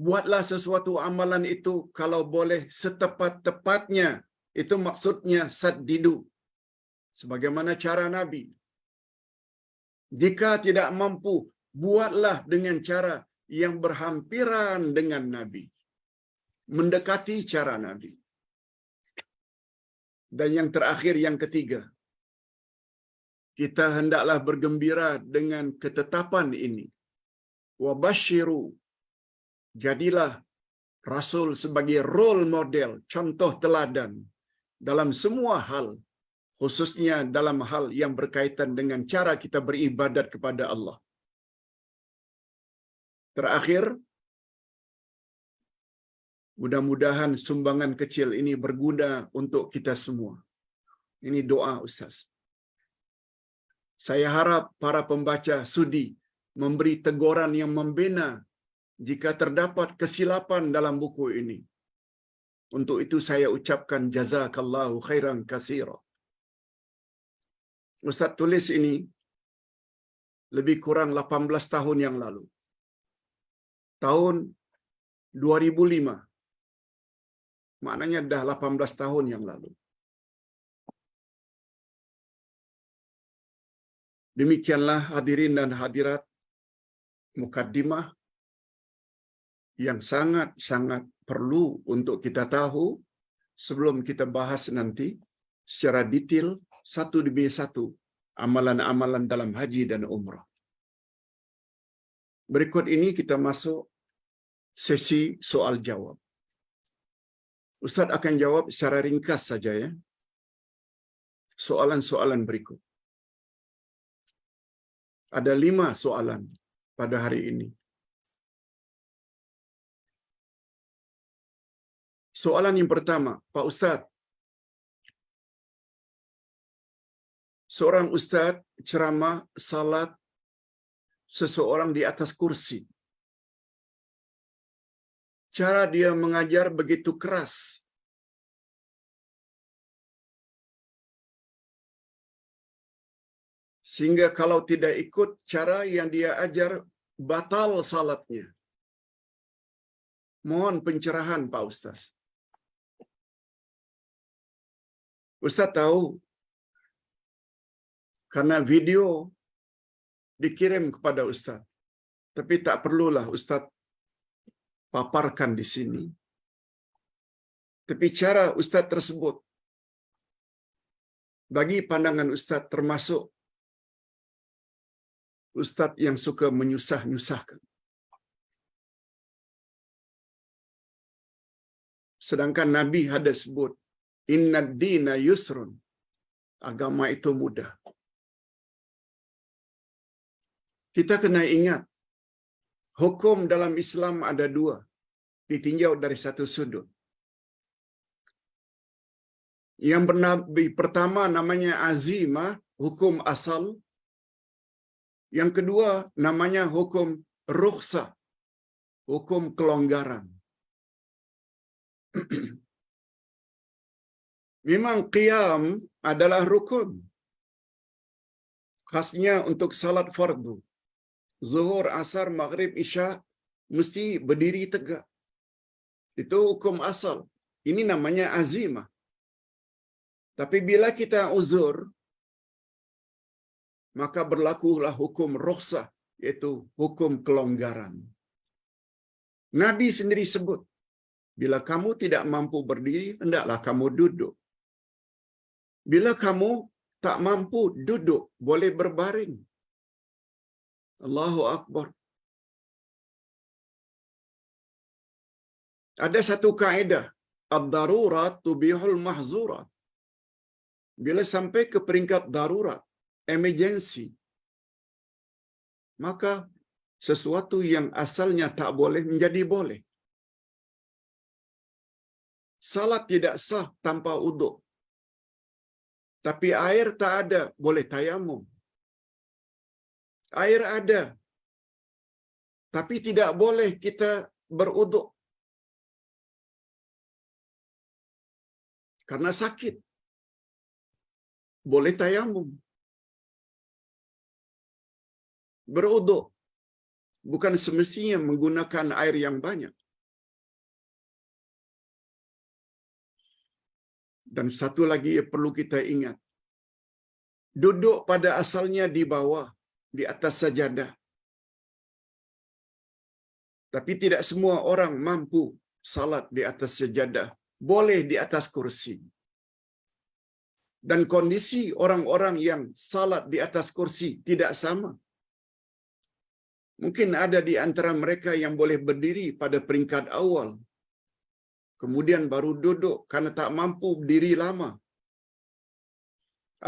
buatlah sesuatu amalan itu kalau boleh setepat-tepatnya. Itu maksudnya saddidu. Sebagaimana cara Nabi. Jika tidak mampu, buatlah dengan cara yang berhampiran dengan Nabi. Mendekati cara Nabi. Dan yang terakhir, yang ketiga, kita hendaklah bergembira dengan ketetapan ini. Wabashiru, jadilah Rasul sebagai role model, contoh teladan dalam semua hal, khususnya dalam hal yang berkaitan dengan cara kita beribadat kepada Allah. Terakhir, mudah-mudahan sumbangan kecil ini berguna untuk kita semua. Ini doa Ustaz. Saya harap para pembaca sudi memberi teguran yang membina jika terdapat kesilapan dalam buku ini. Untuk itu saya ucapkan jazakallahu khairan katsira. Ustaz tulis ini lebih kurang 18 tahun yang lalu. Tahun 2005. Maknanya dah 18 tahun yang lalu. Demikianlah hadirin dan hadirat mukaddimah yang sangat-sangat perlu untuk kita tahu sebelum kita bahas nanti secara detail satu demi satu amalan-amalan dalam haji dan umrah. Berikut ini kita masuk sesi soal jawab. Ustaz akan jawab secara ringkas saja ya. Soalan-soalan berikut. Ada 5 soalan pada hari ini. Soalan yang pertama, Pak Ustaz. Seorang ustaz ceramah salat seseorang di atas kursi. Cara dia mengajar begitu keras. Sehingga kalau tidak ikut cara yang dia ajar, batal salatnya. Mohon pencerahan Pak Ustaz. Ustaz tahu, karena video dikirim kepada Ustaz. Tapi tak perlulah Ustaz paparkan di sini. Tapi cara ustaz tersebut bagi pandangan ustaz termasuk ustaz yang suka menyusah-nyusahkan. Sedangkan Nabi ada sebut, "Innad dina yusrun." Agama itu mudah. Kita kena ingat, hukum dalam Islam ada dua, ditinjau dari satu sudut. Yang pertama namanya azimah, hukum asal. Yang kedua namanya hukum rukhsah, hukum kelonggaran. Memang qiyam adalah rukun. Khasnya untuk salat fardu. Zuhur, asar, maghrib, isya mesti berdiri tegak. Itu hukum asal. Ini namanya azimah. Tapi bila kita uzur, maka berlakulah hukum rukhsah, yaitu hukum kelonggaran. Nabi sendiri sebut, bila kamu tidak mampu berdiri, hendaklah kamu duduk. Bila kamu tak mampu duduk, boleh berbaring. Allahu Akbar. Ada satu kaedah, ad-darurat tubihul mahzurat. Bila sampai ke peringkat darurat, emergency, maka sesuatu yang asalnya tak boleh menjadi boleh. Salat tidak sah tanpa uduk. Tapi air tak ada, boleh tayamum. Air ada, tapi tidak boleh kita beruduk karena sakit. Boleh tayamum. Beruduk bukan semestinya menggunakan air yang banyak. Dan satu lagi yang perlu kita ingat. Duduk pada asalnya di bawah, di atas sajadah. Tapi tidak semua orang mampu salat di atas sajadah. Boleh di atas kursi. Dan kondisi orang-orang yang salat di atas kursi tidak sama. Mungkin ada di antara mereka yang boleh berdiri pada peringkat awal. Kemudian baru duduk karena tak mampu berdiri lama.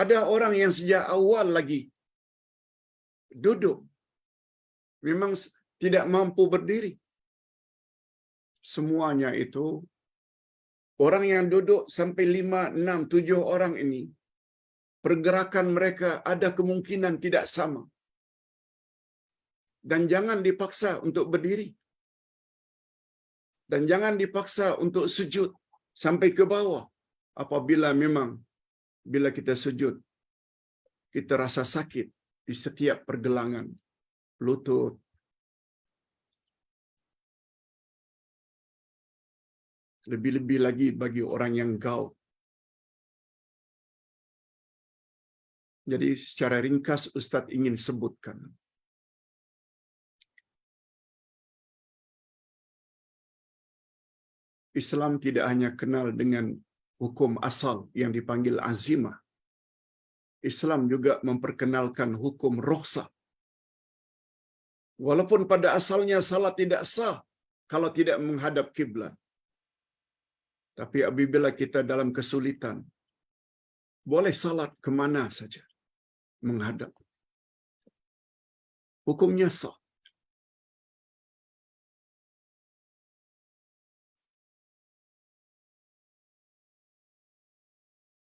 Ada orang yang sejak awal lagi duduk. Memang tidak mampu berdiri. Semuanya itu, orang yang duduk sampai 5, 6, 7 orang ini, pergerakan mereka ada kemungkinan tidak sama. Dan jangan dipaksa untuk berdiri. Dan jangan dipaksa untuk sujud sampai ke bawah. Apabila memang bila kita sujud, kita rasa sakit di setiap pergelangan, lutut. Lebih-lebih lagi bagi orang yang gaul. Jadi secara ringkas Ustaz ingin sebutkan. Islam tidak hanya kenal dengan hukum asal yang dipanggil azimah. Islam juga memperkenalkan hukum rukhsah. Walaupun pada asalnya salat tidak sah kalau tidak menghadap kiblat. Tapi apabila kita dalam kesulitan, boleh salat ke mana saja menghadap. Hukumnya sah.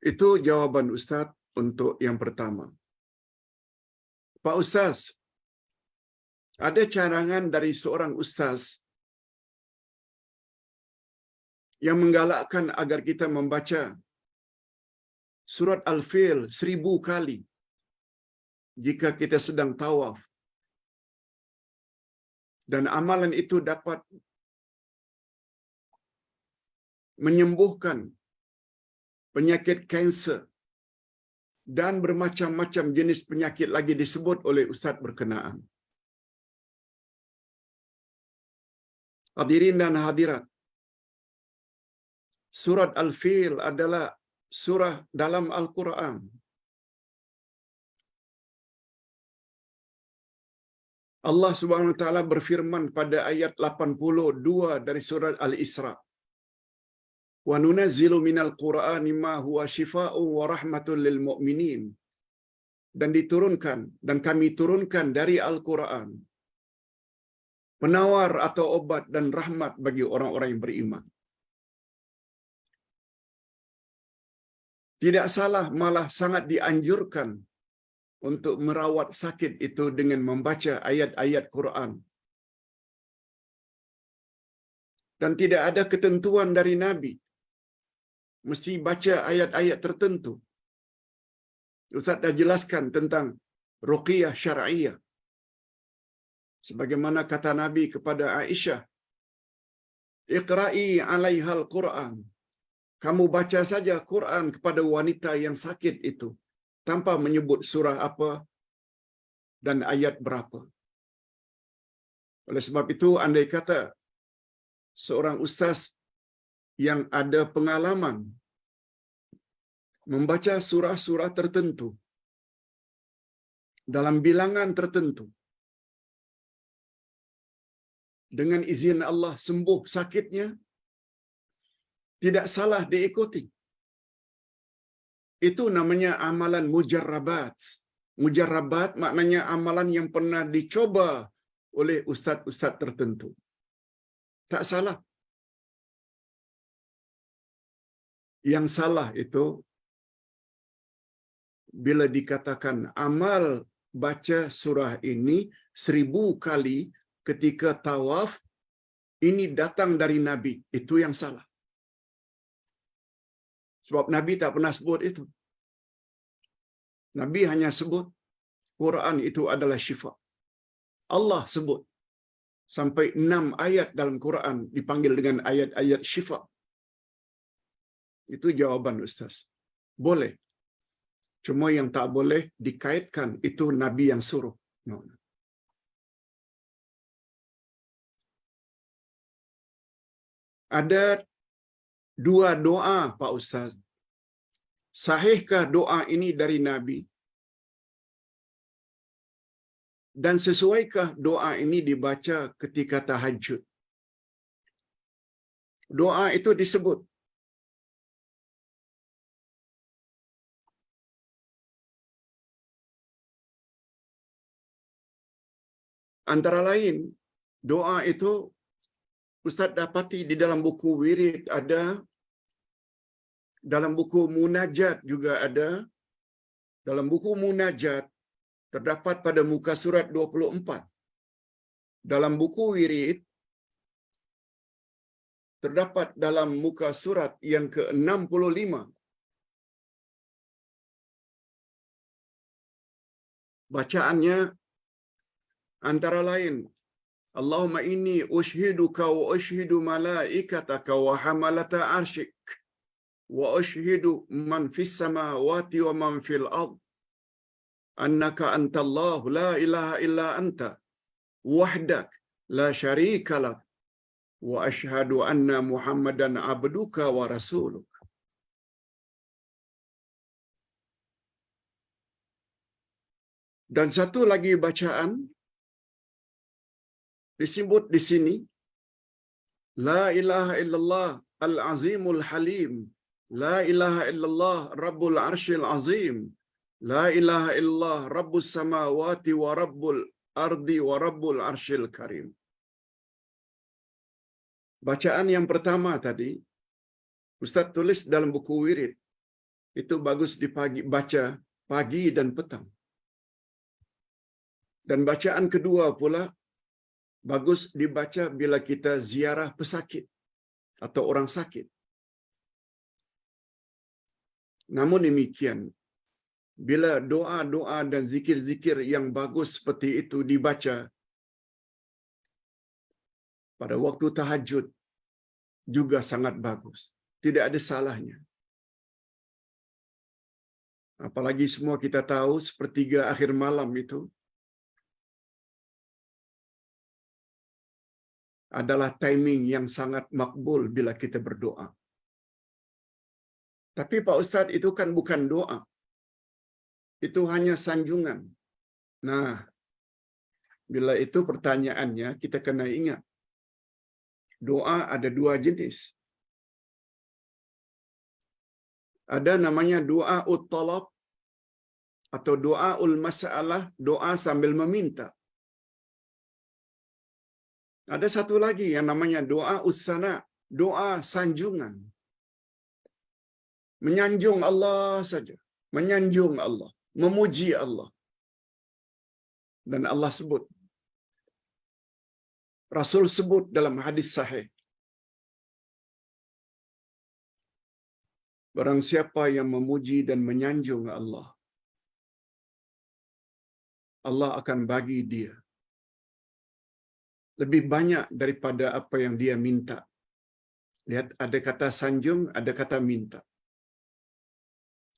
Itu jawaban Ustaz untuk yang pertama. Pak Ustaz, ada carangan dari seorang Ustaz yang menggalakkan agar kita membaca surat Al-Fil 1000 kali jika kita sedang tawaf. Dan amalan itu dapat menyembuhkan penyakit kanser dan bermacam-macam jenis penyakit lagi disebut oleh Ustaz berkenaan. Hadirin dan hadirat, surat Al-Fil adalah surah dalam Al-Quran. Allah Subhanahu wa taala berfirman pada ayat 82 dari surat Al-Isra. Wa nunazzilu minal Qur'ani ma huwa shifaa'un wa rahmatun lil mu'minin. Dan diturunkan dan kami turunkan dari Al-Quran penawar atau obat dan rahmat bagi orang-orang yang beriman. Tidak salah, malah sangat dianjurkan untuk merawat sakit itu dengan membaca ayat-ayat Quran. Dan tidak ada ketentuan dari Nabi mesti baca ayat-ayat tertentu. Ustaz dah jelaskan tentang ruqyah syar'iyah. Sebagaimana kata Nabi kepada Aisyah, "Iqra'i 'alaihal Qur'an." Kamu baca saja Quran kepada wanita yang sakit itu tanpa menyebut surah apa dan ayat berapa. Oleh sebab itu, andai kata seorang ustaz yang ada pengalaman membaca surah-surah tertentu dalam bilangan tertentu, dengan izin Allah sembuh sakitnya, tidak salah diikuti. Itu namanya amalan mujarrabat. Mujarrabat maknanya amalan yang pernah dicoba oleh ustaz-ustaz tertentu. Tak salah. Yang salah itu bila dikatakan amal baca surah ini 1000 kali ketika tawaf, ini datang dari Nabi. Itu yang salah. Sebab Nabi tak pernah sebut itu. Nabi hanya sebut Quran itu adalah syifa. Allah sebut sampai 6 ayat dalam Quran dipanggil dengan ayat-ayat syifa. Itu jawaban Ustaz. Boleh. Cuma yang tak boleh dikaitkan itu Nabi yang suruh. No. Ada 2 doa Pak Ustaz. Sahihkah doa ini dari Nabi? Dan sesuaikah doa ini dibaca ketika tahajud? Doa itu disebut antara lain, doa itu Ustaz dapati di dalam buku wirid ada, dalam buku munajat juga ada. Dalam buku munajat terdapat pada muka surat 24. Dalam buku wirid terdapat dalam muka surat yang ke-65. Bacaannya antara lain, Allahumma inni ushhiduka wa ushhidu malaikataka wa hamalata arshik wa ushhidu man fis samawati wa man fil ard annaka antallahu la ilaha illa anta wahdak la syarika lak wa ashhadu anna Muhammadan abduka wa rasuluk. Dan satu lagi bacaan disebut di sini, la ilaha illallah al-azimul halim, la ilaha illallah rabbul arshil azim, la ilaha illallah rabbus samawati wa rabbul ardi wa rabbul arshil karim. Bacaan yang pertama tadi Ustaz tulis dalam buku wirid, itu bagus baca pagi dan petang. Dan bacaan kedua pula bagus dibaca bila kita ziarah pesakit atau orang sakit. Namun demikian, bila doa-doa dan zikir-zikir yang bagus seperti itu dibaca pada waktu tahajud juga sangat bagus. Tidak ada salahnya. Apalagi semua kita tahu sepertiga akhir malam itu adalah timing yang sangat makbul bila kita berdoa. Tapi Pak Ustaz, itu kan bukan doa. Itu hanya sanjungan. Nah, bila itu pertanyaannya, kita kena ingat. Doa ada dua jenis. Ada namanya doa ut-talab atau doa ul-masalah, doa sambil meminta. Ada satu lagi yang namanya doa usana, doa sanjungan. Menyanjung Allah saja. Menyanjung Allah. Memuji Allah. Dan Allah sebut. Rasul sebut dalam hadis sahih. Barang siapa yang memuji dan menyanjung Allah, Allah akan bagi dia lebih banyak daripada apa yang dia minta. Lihat, ada kata sanjung, ada kata minta.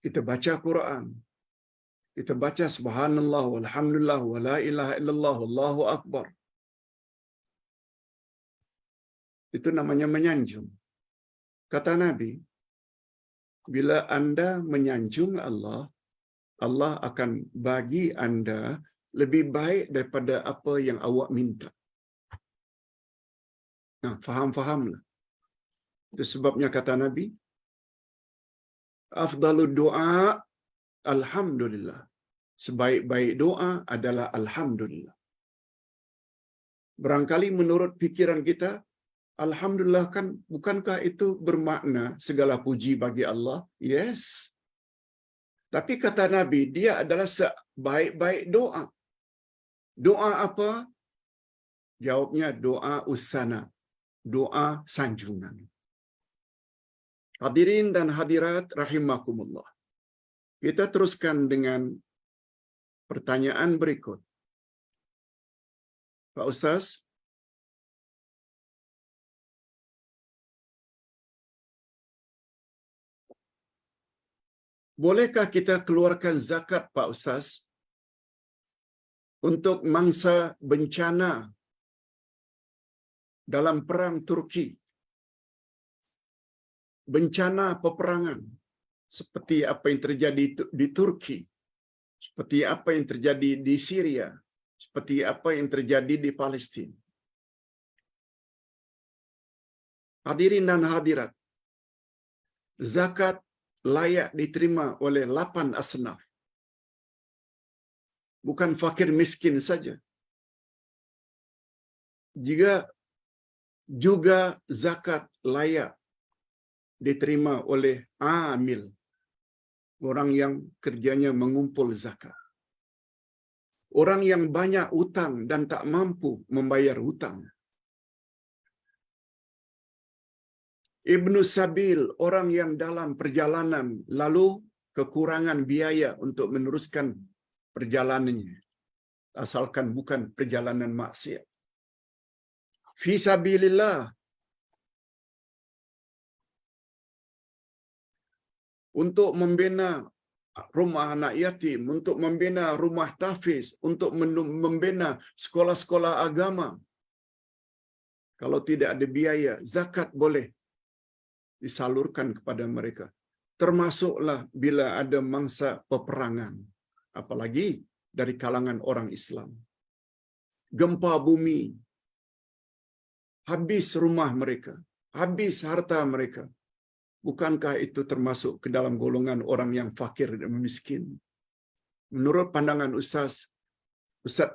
Kita baca Quran. Kita baca subhanallah, walhamdulillah, wa la ilaha illallah, wallahu akbar. Itu namanya menyanjung. Kata Nabi, bila Anda menyanjung Allah, Allah akan bagi Anda lebih baik daripada apa yang awak minta. Nah, faham-fahamlah. Itu sebabnya kata Nabi, afdalud doa, alhamdulillah. Sebaik-baik doa adalah alhamdulillah. Barangkali menurut pikiran kita, alhamdulillah kan, bukankah itu bermakna segala puji bagi Allah? Yes. Tapi kata Nabi, dia adalah sebaik-baik doa. Doa apa? Jawabnya doa usana. Doa sanjungan. Hadirin dan hadirat rahimakumullah. Kita teruskan dengan pertanyaan berikut. Pak Ustaz, bolehkah kita keluarkan zakat, Pak Ustaz, untuk mangsa bencana dalam perang Turki? Bencana peperangan seperti apa yang terjadi di Turki, seperti apa yang terjadi di Syria, seperti apa yang terjadi di Palestin. Hadirin dan hadirat, zakat layak diterima oleh 8 asnaf. Bukan fakir miskin saja. Juga zakat layak diterima oleh amil, orang yang kerjanya mengumpul zakat. Orang yang banyak hutang dan tak mampu membayar hutang. Ibnu Sabil, orang yang dalam perjalanan lalu kekurangan biaya untuk meneruskan perjalanannya, asalkan bukan perjalanan maksiat. Fi sabilillah, untuk membina rumah anak yatim, untuk membina rumah tahfiz, untuk membina sekolah-sekolah agama. Kalau tidak ada biaya, zakat boleh disalurkan kepada mereka. Termasuklah bila ada mangsa peperangan, apalagi dari kalangan orang Islam. Gempa bumi, habis rumah mereka, habis harta mereka. Bukankah itu termasuk ke dalam golongan orang yang fakir dan miskin? Menurut pandangan Ustaz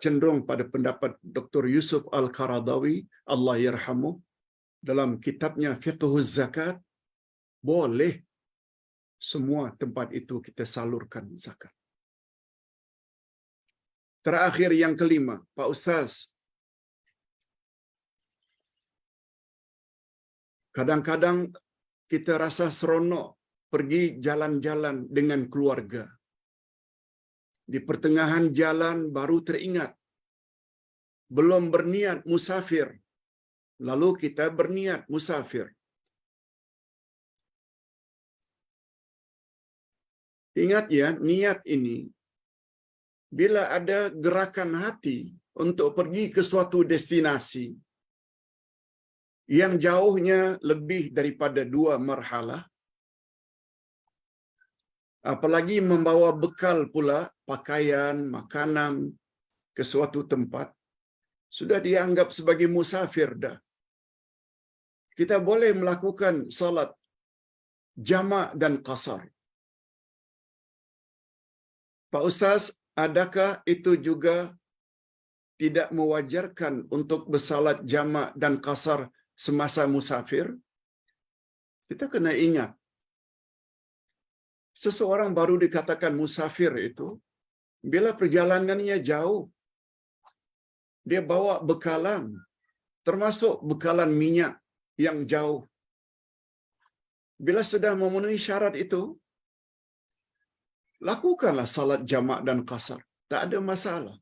cenderung pada pendapat Dr. Yusuf Al-Qaradawi, Allah yarhamuh, dalam kitabnya Fiqhuz Zakat, boleh semua tempat itu kita salurkan zakat. Terakhir yang kelima, Pak Ustaz, kadang-kadang kita rasa seronok pergi jalan-jalan dengan keluarga. Di pertengahan jalan baru teringat, belum berniat musafir. Lalu kita berniat musafir. Ingat ya, niat ini, bila ada gerakan hati untuk pergi ke suatu destinasi, yang jauhnya lebih daripada 2 marhalah, apalagi membawa bekal pula, pakaian, makanan ke suatu tempat, sudah dianggap sebagai musafir dah. Kita boleh melakukan salat jamak dan qasar. Pak Ustaz, adakah itu juga tidak mewajarkan untuk bersalat jamak dan qasar semasa musafir? Kita kena ingat, seseorang baru dikatakan musafir itu bila perjalanannya jauh, dia bawa bekalan, termasuk bekalan minyak yang jauh. Bila sudah memenuhi syarat itu, lakukanlah salat jamak dan qasar. Tak ada masalah.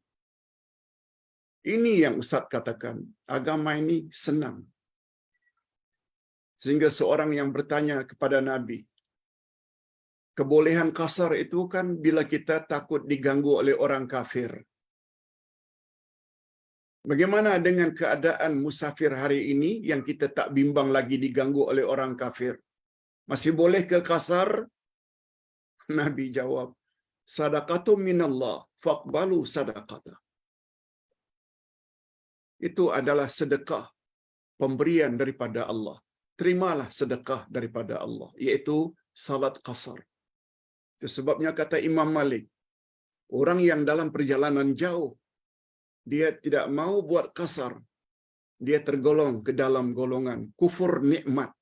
Ini yang Ustaz katakan, agama ini senang. Sehingga seorang yang bertanya kepada Nabi, kebolehan qasar itu kan bila kita takut diganggu oleh orang kafir. Bagaimana dengan keadaan musafir hari ini yang kita tak bimbang lagi diganggu oleh orang kafir? Masih boleh ke qasar? Nabi jawab, sadaqatum minallah, faqbalu sadaqata. Itu adalah sedekah, pemberian daripada Allah. Terimalah sedekah daripada Allah, iaitu salat qasar. Itu sebabnya kata Imam Malik, orang yang dalam perjalanan jauh, dia tidak mau buat qasar, dia tergolong ke dalam golongan kufur nikmat,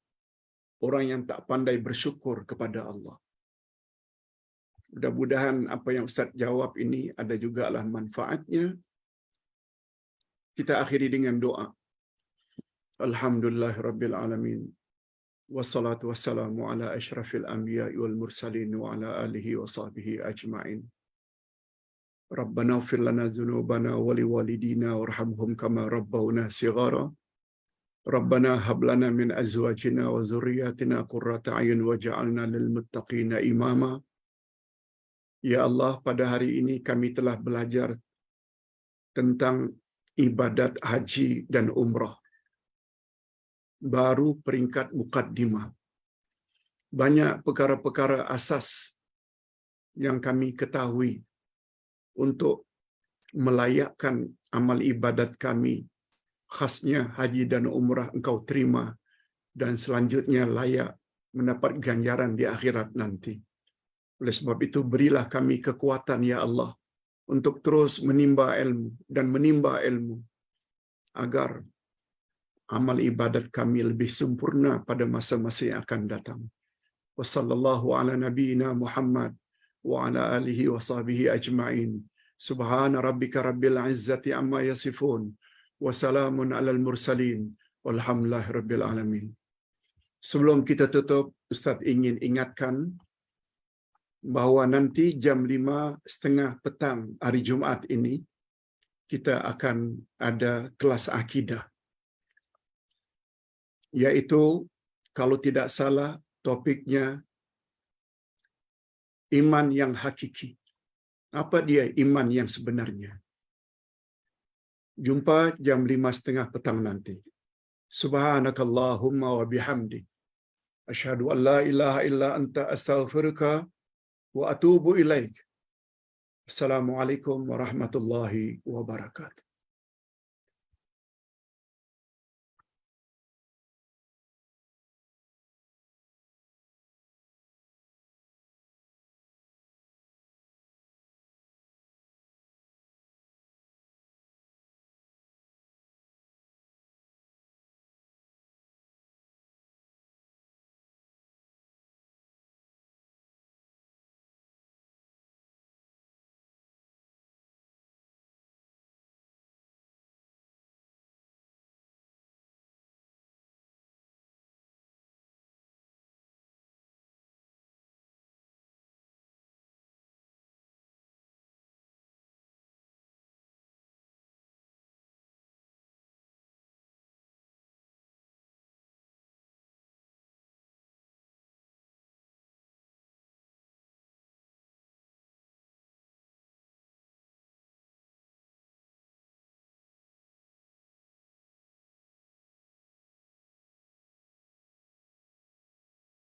orang yang tak pandai bersyukur kepada Allah. Mudah-mudahan apa yang Ustaz jawab ini ada jugalah manfaatnya. Kita akhiri dengan doa. Alhamdulillahirabbil alamin. Wassalatu wassalamu ala asyrafil anbiya'i wal mursalin wa ala alihi wa sahbihi ajma'in. Rabbana ighfir lana dzunubana wa liwalidina warhamhum kama rabbawna shighara. Rabbana hab lana min azwajina wa dzurriyyatina qurrata a'yun waj'alna lil muttaqina imama. Ya Allah, pada hari ini kami telah belajar tentang ibadat haji dan umrah. Baru peringkat mukaddimah. Banyak perkara-perkara asas yang kami ketahui untuk melayakkan amal ibadat kami, khasnya haji dan umrah engkau terima dan selanjutnya layak mendapat ganjaran di akhirat nanti. Oleh sebab itu berilah kami kekuatan ya Allah untuk terus menimba ilmu dan menimba ilmu agar amal ibadat kami lebih sempurna pada masa-masa yang akan datang. Wassallallahu ala nabiyyina Muhammad wa ala alihi wa sahbihi ajma'in. Subhana rabbika rabbil izzati amma yasifun wa salamun alal mursalin walhamdulillahi rabbil alamin. Sebelum kita tutup, Ustaz ingin ingatkan bahawa nanti jam 5:30 petang hari Jumaat ini kita akan ada kelas akidah, iaitu kalau tidak salah topiknya iman yang hakiki. Apa dia iman yang sebenarnya? Jumpa jam 5:30 petang nanti. Subhanakallahumma wa bihamdik, asyhadu an la ilaha illa anta astaghfiruka wa atubu ilaik. Assalamualaikum warahmatullahi wabarakatuh.